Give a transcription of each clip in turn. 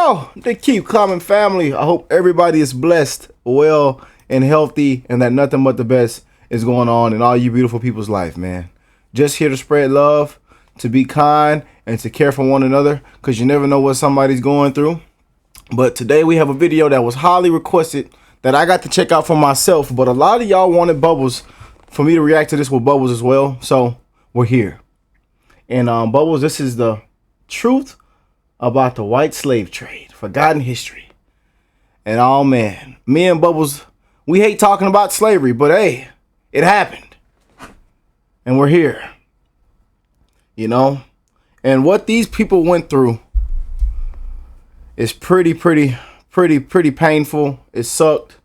y'all? The Keep Common family. I hope everybody is blessed, well, and healthy, and that nothing but the best is going on in all you beautiful people's life, man. Just here to spread love, to be kind, and to care for one another, because you never know what somebody's going through. But today we have a video that was highly requested that I got to check out for myself, but a lot of y'all wanted Bubbles for me to react to this with Bubbles as well, so we're here. And Bubbles, this is the truth about the white slave trade, forgotten history. And oh man, me and Bubbles, we hate talking about slavery, but hey, it happened. And we're here. You know? And what these people went through is pretty painful. It sucked.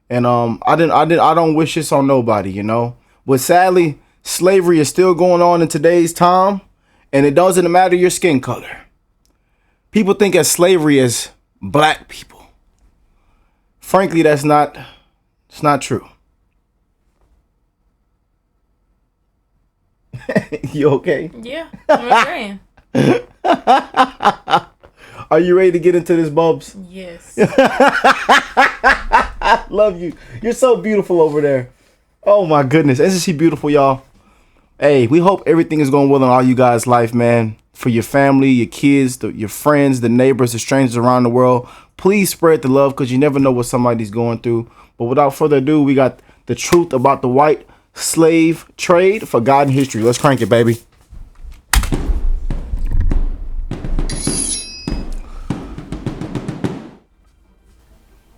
And I don't wish this on nobody, you know? But sadly, slavery is still going on in today's time, and it doesn't matter your skin color. People think of slavery as black people. Frankly, it's not true. You okay? Yeah, I'm agreeing. Are you ready to get into this, Bubs? Yes. I love you. You're so beautiful over there. Oh my goodness. Isn't she beautiful, y'all? Hey, we hope everything is going well in all you guys' life, man. For your family, your kids, your friends, the neighbors, the strangers around the world. Please spread the love, because you never know what somebody's going through. But without further ado, we got the truth about the white slave trade, forgotten history. Let's crank it, baby.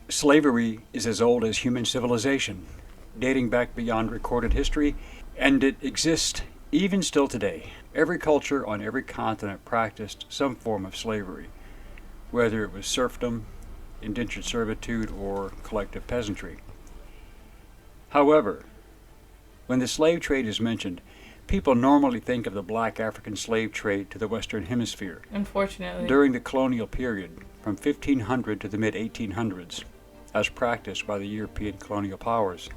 Slavery is as old as human civilization, dating back beyond recorded history, and it exists even still today. Every culture on every continent practiced some form of slavery, whether it was serfdom, indentured servitude, or collective peasantry. However, when the slave trade is mentioned, people normally think of the black African slave trade to the Western Hemisphere. Unfortunately. During the colonial period, from 1500 to the mid-1800s, as practiced by the European colonial powers.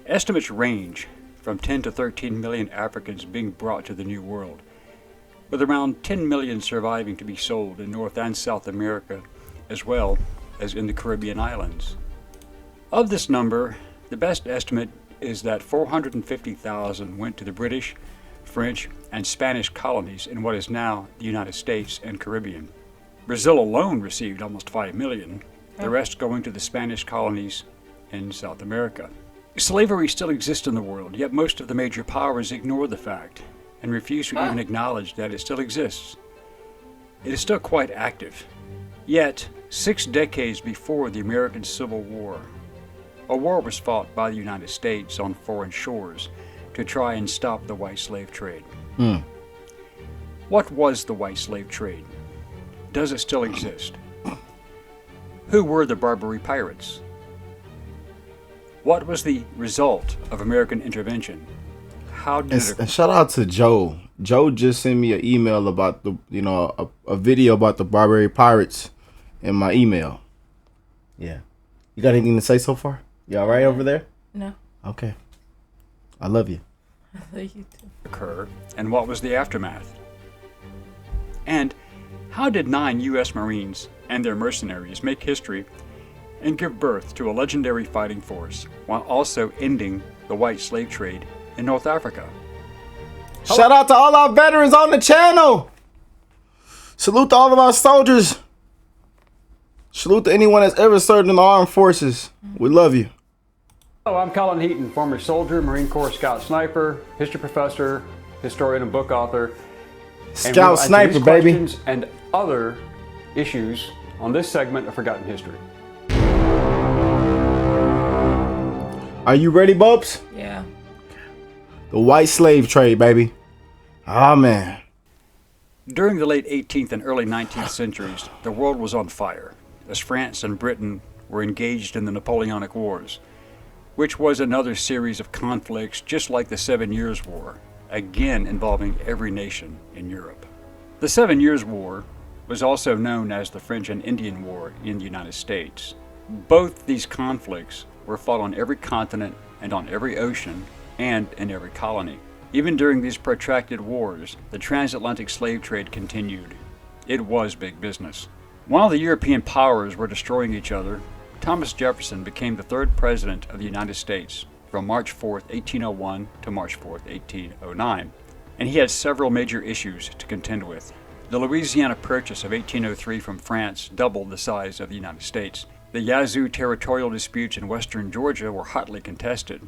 Estimates range from 10 to 13 million Africans being brought to the New World, with around 10 million surviving to be sold in North and South America, as well as in the Caribbean islands. Of this number, the best estimate is that 450,000 went to the British, French, and Spanish colonies in what is now the United States and Caribbean. Brazil alone received almost 5 million, the rest going to the Spanish colonies in South America. Slavery still exists in the world, yet most of the major powers ignore the fact and refuse to even acknowledge that it still exists. It is still quite active. Yet, 6 decades before the American Civil War, a war was fought by the United States on foreign shores to try and stop the white slave trade. What was the white slave trade? Does it still exist? Who were the Barbary pirates? What was the result of American intervention? How did it... And shout out to Joe. Joe just sent me an email about the, a video about the Barbary pirates in my email. Yeah. You got anything to say so far? You all right over there? No. Okay. I love you. I love you too. Occur, and what was the aftermath? And how did 9 U.S. Marines and their mercenaries make history and give birth to a legendary fighting force, while also ending the white slave trade in North Africa? Shout out to all our veterans on the channel. Salute to all of our soldiers. Salute to anyone that's ever served in the armed forces. We love you. Hello, I'm Colin Heaton, former soldier, Marine Corps Scout Sniper, history professor, historian, and book author. Scout Sniper, baby. Questions and other issues on this segment of Forgotten History. Are you ready, Bubs? Yeah. The white slave trade, baby. Ah, man. During the late 18th and early 19th centuries, the world was on fire, as France and Britain were engaged in the Napoleonic Wars, which was another series of conflicts just like the 7 Years' War, again involving every nation in Europe. The 7 Years' War was also known as the French and Indian War in the United States. Both these conflicts were fought on every continent and on every ocean and in every colony. Even during these protracted wars, the transatlantic slave trade continued. It was big business. While the European powers were destroying each other, Thomas Jefferson became the third president of the United States from March 4, 1801 to March 4, 1809, and he had several major issues to contend with. The Louisiana Purchase of 1803 from France doubled the size of the United States. The Yazoo territorial disputes in western Georgia were hotly contested.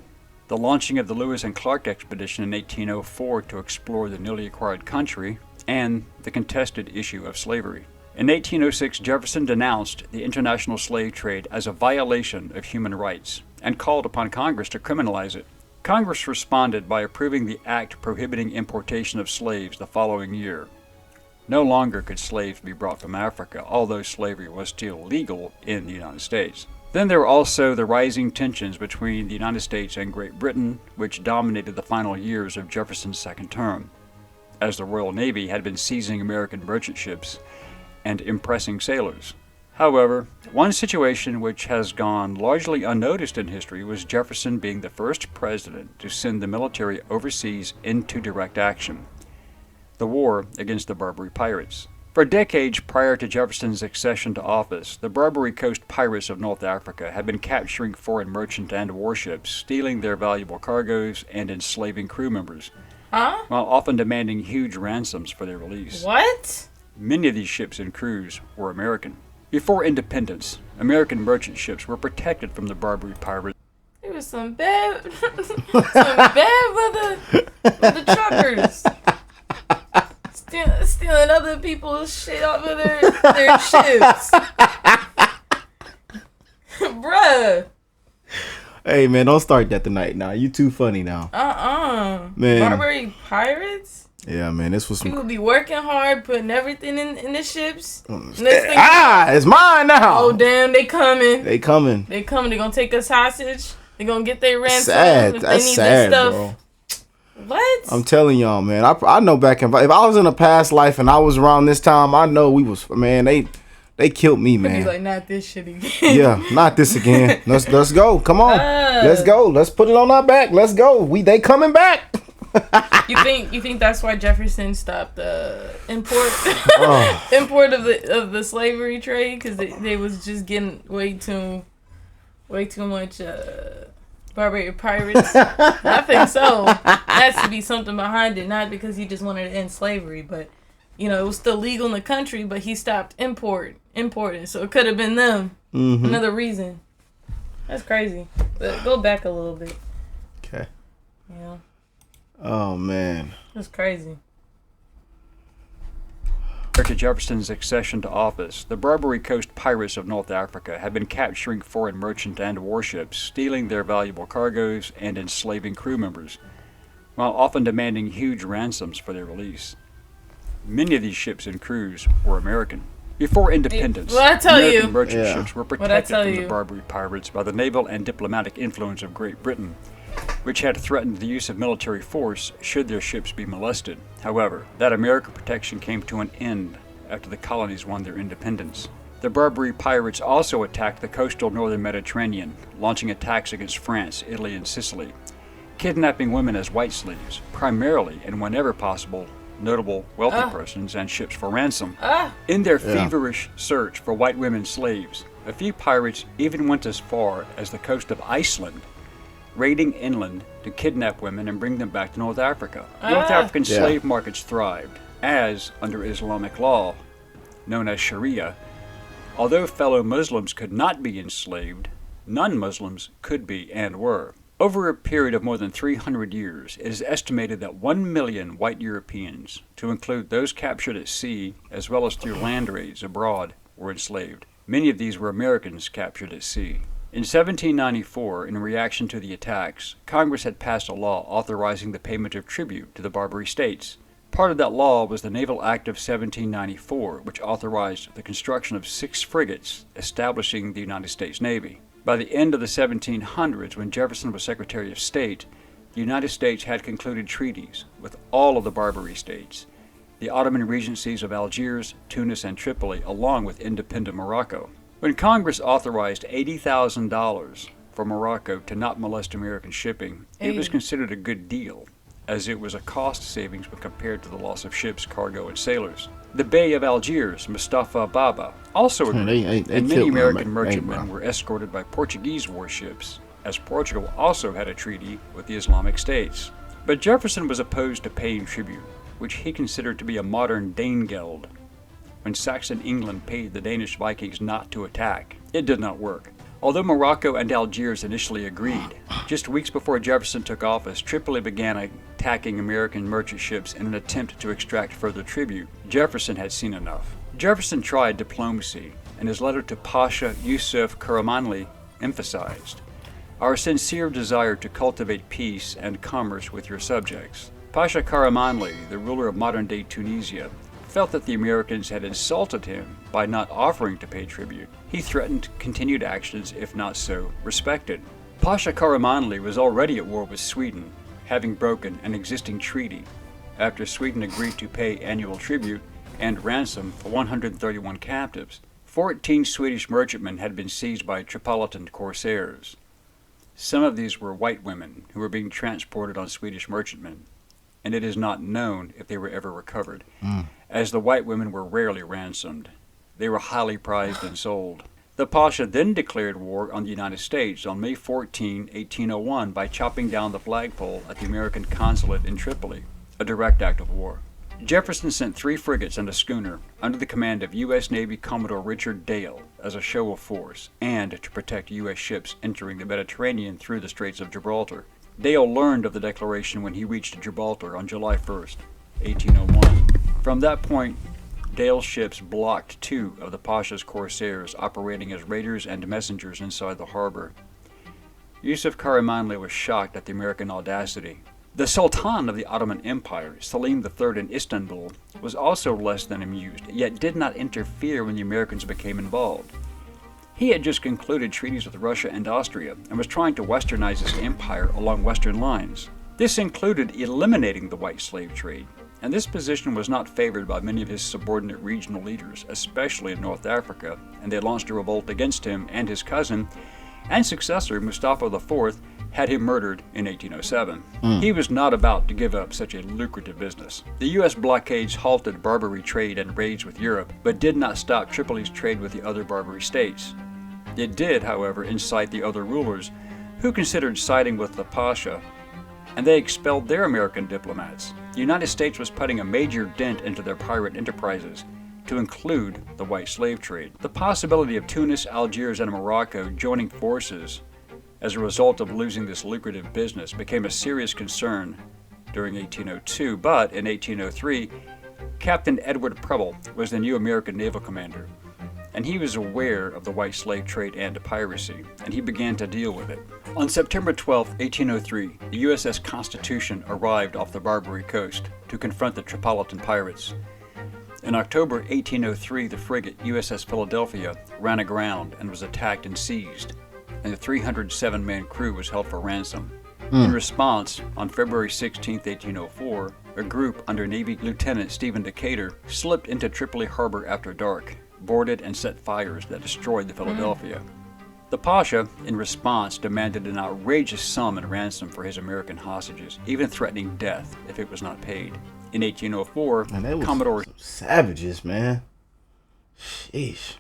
The launching of the Lewis and Clark expedition in 1804 to explore the newly acquired country, and the contested issue of slavery. In 1806, Jefferson denounced the international slave trade as a violation of human rights and called upon Congress to criminalize it. Congress responded by approving the act prohibiting importation of slaves the following year. No longer could slaves be brought from Africa, although slavery was still legal in the United States. Then there were also the rising tensions between the United States and Great Britain, which dominated the final years of Jefferson's second term, as the Royal Navy had been seizing American merchant ships and impressing sailors. However, one situation which has gone largely unnoticed in history was Jefferson being the first president to send the military overseas into direct action, the war against the Barbary pirates. For decades prior to Jefferson's accession to office, the Barbary Coast pirates of North Africa had been capturing foreign merchant and warships, stealing their valuable cargoes, and enslaving crew members, while often demanding huge ransoms for their release. What? Many of these ships and crews were American. Before independence, American merchant ships were protected from the Barbary pirates. There was some bad, with the truckers. Stealing other people's shit off of their ships. Bruh. Hey, man, don't start that tonight now. You too funny now. Man. Barbary pirates? Yeah, man, this was some... People be working hard, putting everything in the ships. It's mine now. Oh, damn, they coming. They coming. They gonna take us hostage. They gonna get their ransom. Sad. If That's they need sad, stuff. bro. What? I'm telling y'all, man. I know back if I was in a past life and I was around this time, I know we was, man, they killed me, man. Be like, not this shit again. Yeah, not this again. Let's go. Come on. Let's go. Let's put it on our back. Let's go. They coming back. You think that's why Jefferson stopped the import of the slavery trade, because they was just getting way too much Barbary pirates? I think so. There has to be something behind it, not because he just wanted to end slavery, but it was still legal in the country, but he stopped importing, so it could have been them. Mm-hmm. Another reason. That's crazy. But go back a little bit. Okay. Yeah. Oh, man. That's crazy. Prior to Jefferson's accession to office, the Barbary Coast pirates of North Africa had been capturing foreign merchant and warships, stealing their valuable cargoes, and enslaving crew members, while often demanding huge ransoms for their release. Many of these ships and crews were American. Before independence, American merchant ships were protected from the Barbary pirates by the naval and diplomatic influence of Great Britain, which had threatened the use of military force should their ships be molested. However, that American protection came to an end after the colonies won their independence. The Barbary pirates also attacked the coastal northern Mediterranean, launching attacks against France, Italy, and Sicily, kidnapping women as white slaves, primarily and whenever possible, notable wealthy persons and ships for ransom. In their feverish search for white women slaves, a few pirates even went as far as the coast of Iceland, raiding inland to kidnap women and bring them back to North Africa. North African slave markets thrived, as, under Islamic law, known as Sharia, although fellow Muslims could not be enslaved, non-Muslims could be and were. Over a period of more than 300 years, it is estimated that 1 million white Europeans, to include those captured at sea as well as through land raids abroad, were enslaved. Many of these were Americans captured at sea. In 1794, in reaction to the attacks, Congress had passed a law authorizing the payment of tribute to the Barbary states. Part of that law was the Naval Act of 1794, which authorized the construction of 6 frigates, establishing the United States Navy. By the end of the 1700s, when Jefferson was Secretary of State, the United States had concluded treaties with all of the Barbary states, the Ottoman regencies of Algiers, Tunis, and Tripoli, along with independent Morocco. When Congress authorized $80,000 for Morocco to not molest American shipping, it was considered a good deal, as it was a cost savings when compared to the loss of ships, cargo, and sailors. The Bey of Algiers, Mustafa Baba, also agreed, and many American merchantmen were escorted by Portuguese warships, as Portugal also had a treaty with the Islamic States. But Jefferson was opposed to paying tribute, which he considered to be a modern Danegeld. When Saxon England paid the Danish Vikings not to attack, it did not work. Although Morocco and Algiers initially agreed, just weeks before Jefferson took office, Tripoli began attacking American merchant ships in an attempt to extract further tribute. Jefferson had seen enough. Jefferson tried diplomacy, and his letter to Pasha Yusuf Karamanli emphasized, "Our sincere desire to cultivate peace and commerce with your subjects." Pasha Karamanli, the ruler of modern-day Tunisia, felt that the Americans had insulted him by not offering to pay tribute. He threatened continued actions if not so respected. Pasha Karamanli was already at war with Sweden, having broken an existing treaty after Sweden agreed to pay annual tribute and ransom for 131 captives. 14 Swedish merchantmen had been seized by Tripolitan corsairs. Some of these were white women who were being transported on Swedish merchantmen, and it is not known if they were ever recovered, as the white women were rarely ransomed. They were highly prized and sold. The Pasha then declared war on the United States on May 14, 1801 by chopping down the flagpole at the American consulate in Tripoli, a direct act of war. Jefferson sent 3 frigates and a schooner under the command of U.S. Navy Commodore Richard Dale as a show of force and to protect U.S. ships entering the Mediterranean through the Straits of Gibraltar. Dale learned of the declaration when he reached Gibraltar on July 1st, 1801. From that point, Dale's ships blocked 2 of the Pasha's corsairs operating as raiders and messengers inside the harbor. Yusuf Karamanli was shocked at the American audacity. The Sultan of the Ottoman Empire, Selim III in Istanbul, was also less than amused, yet did not interfere when the Americans became involved. He had just concluded treaties with Russia and Austria and was trying to westernize his empire along Western lines. This included eliminating the white slave trade, and this position was not favored by many of his subordinate regional leaders, especially in North Africa, and they launched a revolt against him, and his cousin and successor, Mustafa IV, had him murdered in 1807. He was not about to give up such a lucrative business. The U.S. blockades halted Barbary trade and raids with Europe, but did not stop Tripoli's trade with the other Barbary states. It did, however, incite the other rulers, who considered siding with the Pasha, and they expelled their American diplomats. The United States was putting a major dent into their pirate enterprises, to include the white slave trade. The possibility of Tunis, Algiers, and Morocco joining forces as a result of losing this lucrative business became a serious concern during 1802, but in 1803, Captain Edward Preble was the new American naval commander, and he was aware of the white slave trade and piracy, and he began to deal with it. On September 12, 1803, the USS Constitution arrived off the Barbary coast to confront the Tripolitan pirates. In October 1803, the frigate USS Philadelphia ran aground and was attacked and seized, and the 307-man crew was held for ransom. In response, on February 16, 1804, a group under Navy Lieutenant Stephen Decatur slipped into Tripoli harbor after dark, boarded and set fires that destroyed the Philadelphia. The Pasha, in response, demanded an outrageous sum in ransom for his American hostages, even threatening death if it was not paid. In 1804, Commodore... Savages, man. Sheesh.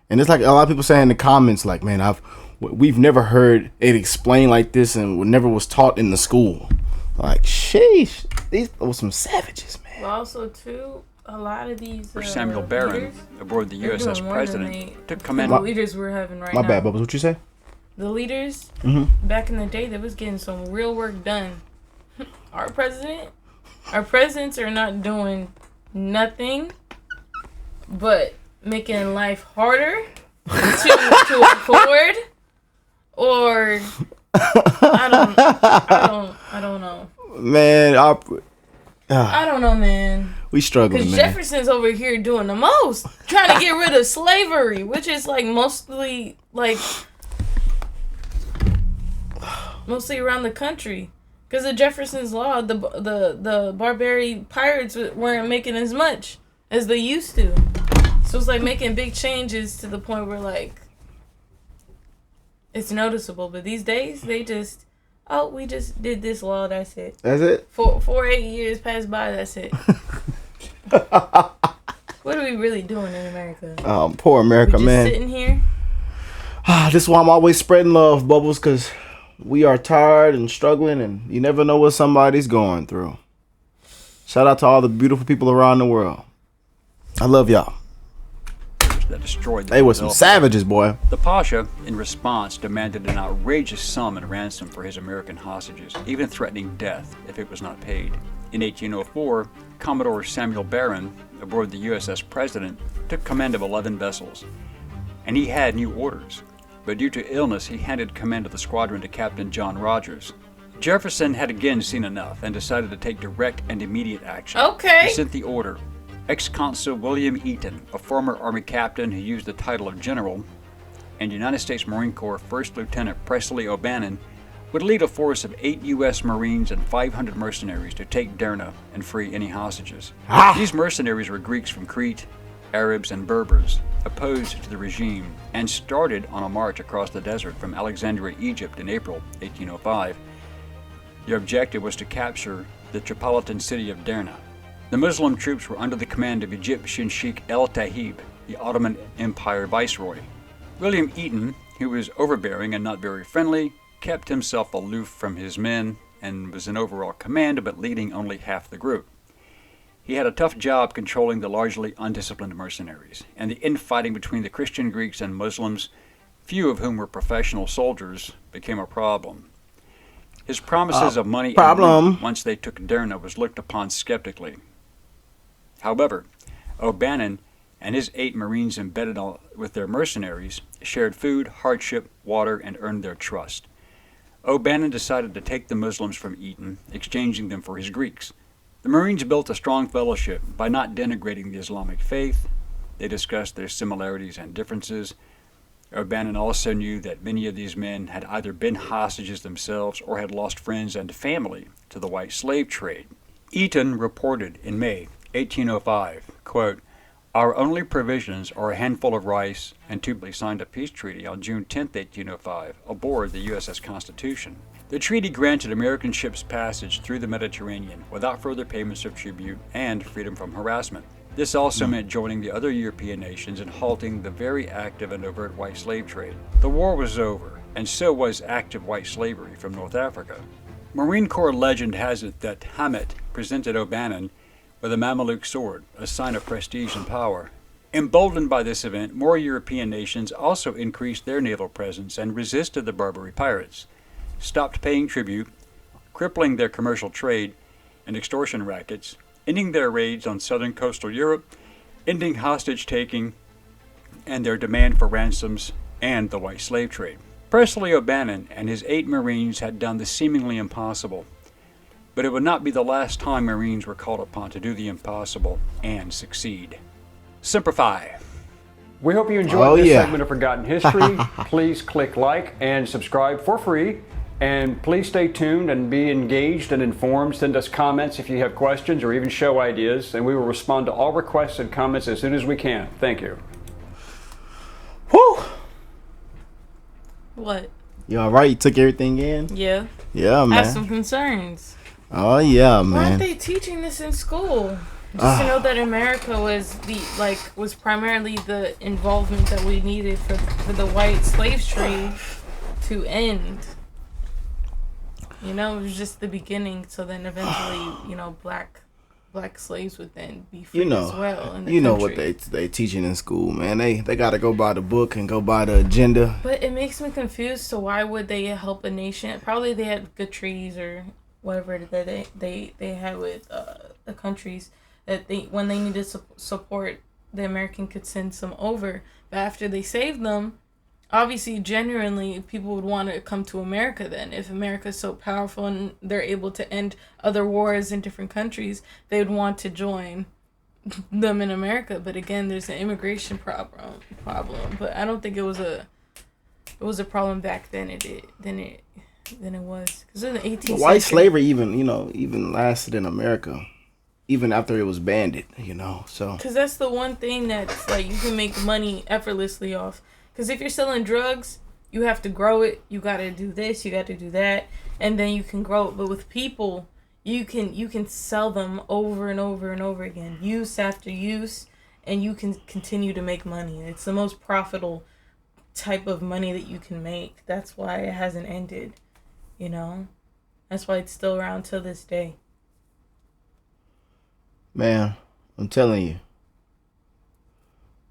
And it's like a lot of people saying in the comments, like, man, we've never heard it explained like this and never was taught in the school. Like, sheesh. These were some savages, man. But also, too, a lot of these Samuel Barron, leaders, aboard the USS President, took command. The leaders we're having right now. My bad, Bubbles. What you say? The leaders, back in the day, they was getting some real work done. Our presidents are not doing nothing but making life harder to afford, or I don't know. Man, I don't know, man. We struggling, man. Because Jefferson's over here doing the most, trying to get rid of slavery, which is like mostly around the country. Because of Jefferson's law, the barbary pirates weren't making as much as they used to. So it's like making big changes to the point where like it's noticeable. But these days they just, we just did this law, that's it. That's it? 8 years passed by, that's it. What are we really doing in America? Poor America, We just man. sitting here. This is why I'm always spreading love, Bubbles, because we are tired and struggling, and you never know what somebody's going through. Shout out to all the beautiful people around the world. I love y'all. That destroyed the They were some Philadelphia. savages, boy. The Pasha, in response, demanded an outrageous sum in ransom for his American hostages, even threatening death if it was not paid. In 1804, Commodore Samuel Barron, aboard the USS President, took command of 11 vessels, and he had new orders. But due to illness, he handed command of the squadron to Captain John Rogers. Jefferson had again seen enough and decided to take direct and immediate action. Okay. He sent the order. Ex-Consul William Eaton, a former Army captain who used the title of general, and United States Marine Corps First Lieutenant Presley O'Bannon, would lead a force of 8 U.S. Marines and 500 mercenaries to take Derna and free any hostages. These mercenaries were Greeks from Crete, Arabs, and Berbers, opposed to the regime, and started on a march across the desert from Alexandria, Egypt in April 1805. Their objective was to capture the Tripolitan city of Derna. The Muslim troops were under the command of Egyptian Sheikh El Tahib, the Ottoman Empire viceroy. William Eaton, who was overbearing and not very friendly, kept himself aloof from his men and was in overall command but leading only half the group. He had a tough job controlling the largely undisciplined mercenaries, and the infighting between the Christian Greeks and Muslims, few of whom were professional soldiers, became a problem. His promises of money and loot once they took Derna was looked upon skeptically. However, O'Bannon and his 8 Marines embedded with their mercenaries shared food, hardship, water, and earned their trust. O'Bannon decided to take the Muslims from Eaton, exchanging them for his Greeks. The Marines built a strong fellowship by not denigrating the Islamic faith. They discussed their similarities and differences. O'Bannon also knew that many of these men had either been hostages themselves or had lost friends and family to the white slave trade. Eaton reported in May 1805, quote, "Our only provisions are a handful of rice and two." They signed a peace treaty on June 10, 1805, aboard the USS Constitution. The treaty granted American ships passage through the Mediterranean without further payments of tribute and freedom from harassment. This also meant joining the other European nations in halting the very active and overt white slave trade. The war was over, and so was active white slavery from North Africa. Marine Corps legend has it that Hamet presented O'Bannon with a Mameluke sword, a sign of prestige and power. Emboldened by this event, more European nations also increased their naval presence and resisted the Barbary pirates, stopped paying tribute, crippling their commercial trade and extortion rackets, ending their raids on southern coastal Europe, ending hostage-taking, and their demand for ransoms and the white slave trade. Presley O'Bannon and his 8 Marines had done the seemingly impossible, but it would not be the last time Marines were called upon to do the impossible and succeed. Semper Fi. We hope you enjoyed this segment of Forgotten History. Please click like and subscribe for free. And please stay tuned and be engaged and informed. Send us comments if you have questions or even show ideas, and we will respond to all requests and comments as soon as we can. Thank you. Whew. What? You all right? You took everything in? Yeah. Yeah, man. I have some concerns. Oh, yeah, man. Why aren't they teaching this in school? Just to know that America was primarily the involvement that we needed for the white slave trade to end. You know, it was just the beginning. So then eventually, black slaves would then be free as well. In the know country. what they teaching in school, man. They got to go by the book and go by the agenda. But it makes me confused. So why would they help a nation? Probably they had good treaties or whatever that they had with the countries that when they needed support, the American could send some over. But after they saved them, obviously, genuinely, people would want to come to America then. If America is so powerful and they're able to end other wars in different countries, they would want to join them in America. But again, there's an immigration problem. But I don't think it was a problem back then. Than it was, because in the 18th century, white slavery even lasted in America, even after it was banned. So because that's the one thing that's like you can make money effortlessly off. Because if you're selling drugs, you have to grow it. You got to do this. You got to do that. And then you can grow it. But with people, you can sell them over and over and over again. Use after use. and you can continue to make money. It's the most profitable type of money that you can make. That's why it hasn't ended, you know? That's why it's still around till this day. Man, I'm telling you.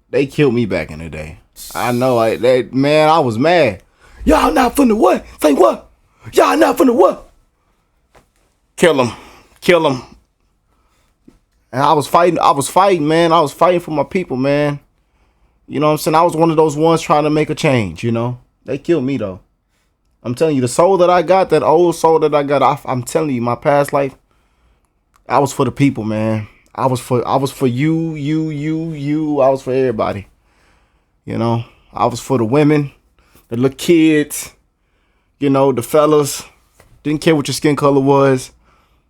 They killed me back in the day. I know. I was mad. Y'all not finna what? Say what? Y'all not finna what? Kill him. Kill him. And I was fighting, man. I was fighting for my people, man. You know what I'm saying? I was one of those ones trying to make a change, you know? They killed me, though. I'm telling you, the soul that I got, that old soul that I got, I'm telling you, my past life, I was for the people, man. I was for you. I was for everybody. You know? I was for the women, the little kids, you know, the fellas. Didn't care what your skin color was.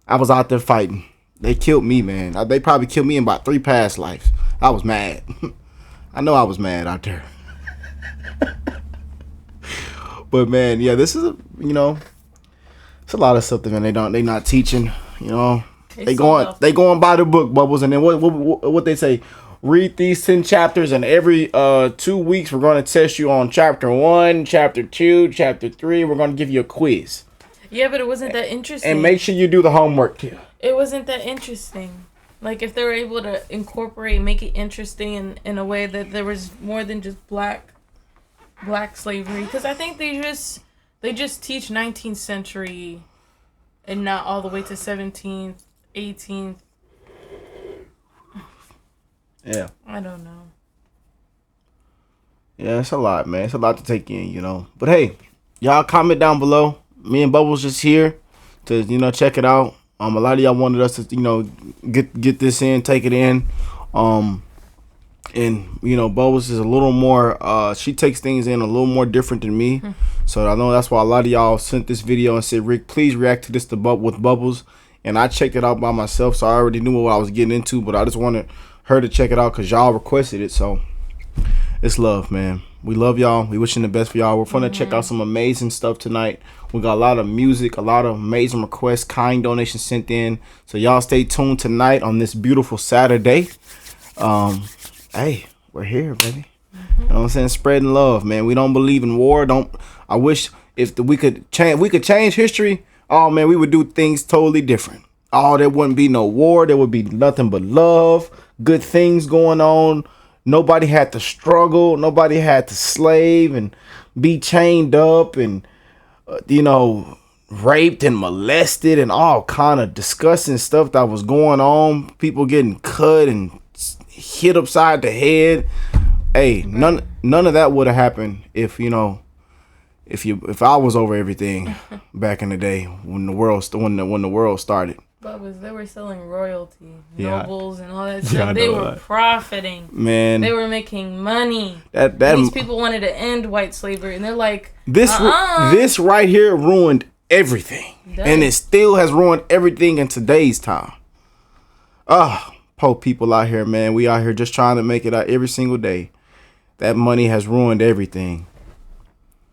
I was out there fighting. They killed me, man. They probably killed me in about 3 past lives. I was mad. I know I was mad out there. But man, yeah, this is it's a lot of stuff that, man, they not teaching, you know. They going by the book, Bubbles, and then what they say, read these 10 chapters, and every 2 weeks we're going to test you on chapter 1, chapter 2, chapter 3. We're going to give you a quiz. Yeah, but it wasn't that interesting. And make sure you do the homework too. It wasn't that interesting. Like, if they were able to incorporate, make it interesting in a way that there was more than just black slavery. Because I think they just teach 19th century and not all the way to 17th, 18th. Yeah. I don't know. Yeah, it's a lot, man. It's a lot to take in, you know. But hey, y'all comment down below. Me and Bubbles just here to, you know, check it out. A lot of y'all wanted us to, you know, get this in, take it in. And, you know, Bubbles is a little more, she takes things in a little more different than me. So I know that's why a lot of y'all sent this video and said, Rick, please react to this with Bubbles. And I checked it out by myself, so I already knew what I was getting into. But I just wanted her to check it out because y'all requested it. So it's love, man. We love y'all. We wishing the best for y'all. We're going to check out some amazing stuff tonight. We got a lot of music, a lot of amazing requests, kind donations sent in. So y'all stay tuned tonight on this beautiful Saturday. Hey, we're here, baby. You know what I'm saying? Spreading love, man. We don't believe in war. I wish if we could change history. Oh man, we would do things totally different. Oh, there wouldn't be no war. There would be nothing but love, good things going on. Nobody had to struggle. Nobody had to slave and be chained up and, you know, raped and molested and all kind of disgusting stuff that was going on. People getting cut and hit upside the head. Hey, none of that would have happened if, you know, if I was over everything back in the day when the world started. But they were selling royalty, Yeah. nobles, and all that Yeah, stuff. I They know were that. profiting. Man, They were making money. that These people wanted to end white slavery, and they're like, this right here ruined everything, and it still has ruined everything in today's time. Poor people out here, man. We out here just trying to make it out every single day. That money has ruined everything.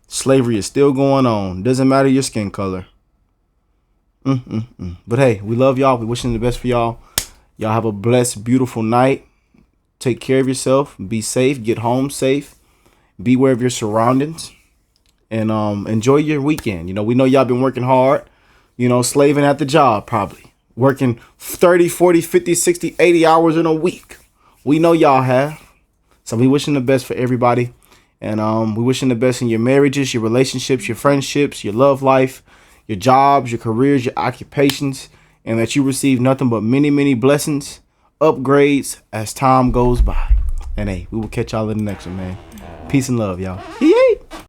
Slavery is still going on. Doesn't matter your skin color. But hey, we love y'all. We wishing the best for y'all. Y'all have a blessed, beautiful night. Take care of yourself. Be safe. Get home safe. Beware of your surroundings. And enjoy your weekend. You know, we know y'all been working hard. You know, slaving at the job probably. Working 30, 40, 50, 60, 80 hours in a week. We know y'all have. So we wishing the best for everybody. And we wishing the best in your marriages, your relationships, your friendships, your love life, your jobs, your careers, your occupations, and that you receive nothing but many, many blessings, upgrades as time goes by. And hey, we will catch y'all in the next one, man. Peace and love, y'all. Yeah.